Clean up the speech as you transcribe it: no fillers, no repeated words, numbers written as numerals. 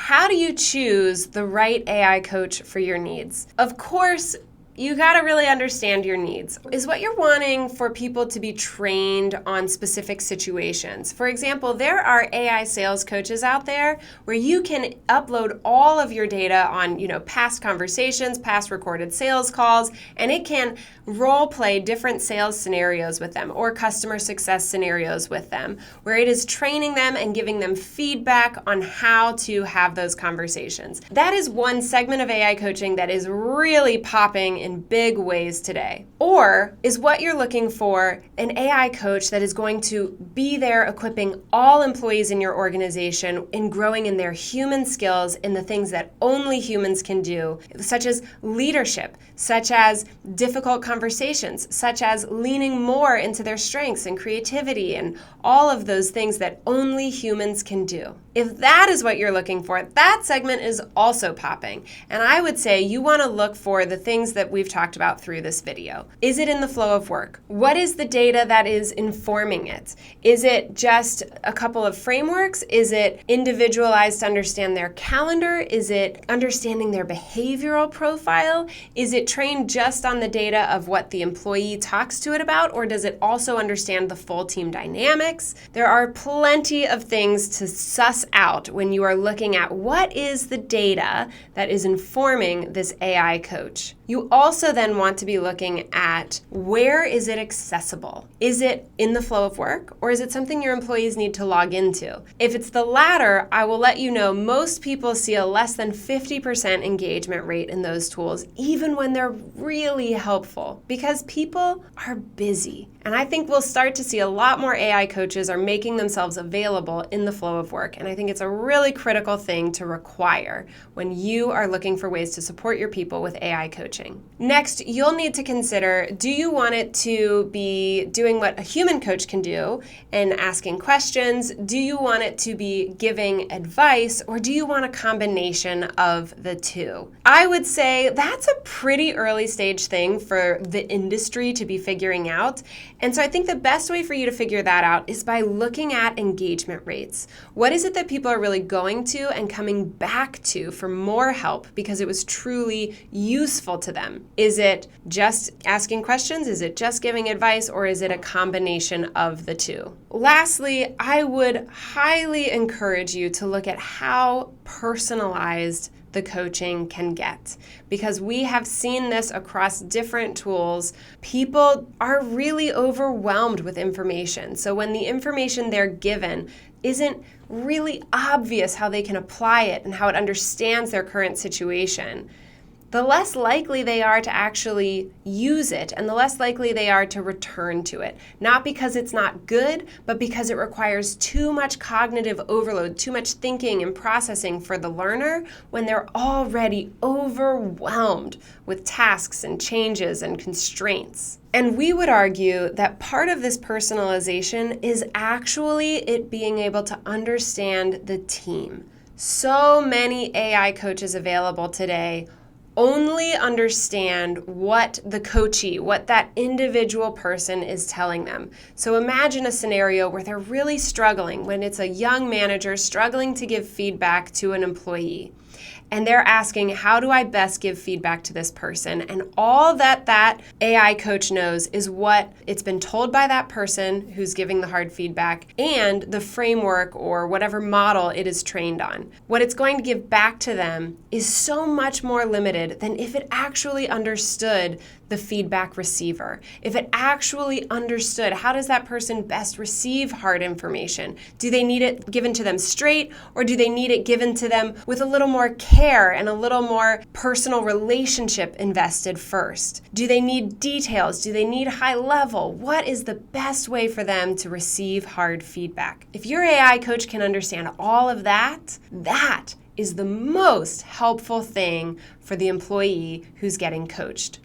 how do you choose the right AI coach for your needs? Of course, you got to really understand your needs. Is what you're wanting for people to be trained on specific situations? For example, there are AI sales coaches out there where you can upload all of your data on, past conversations, past recorded sales calls, and it can role play different sales scenarios with them or customer success scenarios with them, where it is training them and giving them feedback on how to have those conversations. That is one segment of AI coaching that is really popping in big ways today. Or is what you're looking for an AI coach that is going to be there equipping all employees in your organization in growing in their human skills in the things that only humans can do, such as leadership, such as difficult conversations, such as leaning more into their strengths and creativity and all of those things that only humans can do. If that is what you're looking for, that segment is also popping. And I would say you want to look for the things that we've talked about through this video. Is it in the flow of work? What is the data that is informing it? Is it just a couple of frameworks? Is it individualized to understand their calendar? Is it understanding their behavioral profile? Is it trained just on the data of what the employee talks to it about, or does it also understand the full team dynamics? There are plenty of things to suss out when you are looking at what is the data that is informing this AI coach. You also then want to be looking at where is it accessible? Is it in the flow of work, or is it something your employees need to log into? If it's the latter, I will let you know most people see a less than 50% engagement rate in those tools, even when they're really helpful, because people are busy. And I think we'll start to see a lot more AI coaches are making themselves available in the flow of work. And I think it's a really critical thing to require when you are looking for ways to support your people with AI coaching. Next, you'll need to consider, do you want it to be doing what a human coach can do and asking questions? Do you want it to be giving advice, or do you want a combination of the two? I would say that's a pretty early stage thing for the industry to be figuring out. And so I think the best way for you to figure that out is by looking at engagement rates. What is it that people are really going to and coming back to for more help because it was truly useful to them? Is it just asking questions? Is it just giving advice? Or is it a combination of the two? Lastly, I would highly encourage you to look at how personalized the coaching can get, because we have seen this across different tools. People are really overwhelmed with information. So when the information they're given isn't really obvious how they can apply it and how it understands their current situation, the less likely they are to actually use it and the less likely they are to return to it. Not because it's not good, but because it requires too much cognitive overload, too much thinking and processing for the learner when they're already overwhelmed with tasks and changes and constraints. And we would argue that part of this personalization is actually it being able to understand the team. So many AI coaches available today only understand what the coachee, what that individual person is telling them. So imagine a scenario where they're really struggling, when it's a young manager struggling to give feedback to an employee. And they're asking, how do I best give feedback to this person? And all that AI coach knows is what it's been told by that person who's giving the hard feedback and the framework or whatever model it is trained on. What it's going to give back to them is so much more limited than if it actually understood the feedback receiver. If it actually understood, how does that person best receive hard information? Do they need it given to them straight, or do they need it given to them with a little more care and a little more personal relationship invested first? Do they need details? Do they need high level? What is the best way for them to receive hard feedback? If your AI coach can understand all of that, that is the most helpful thing for the employee who's getting coached.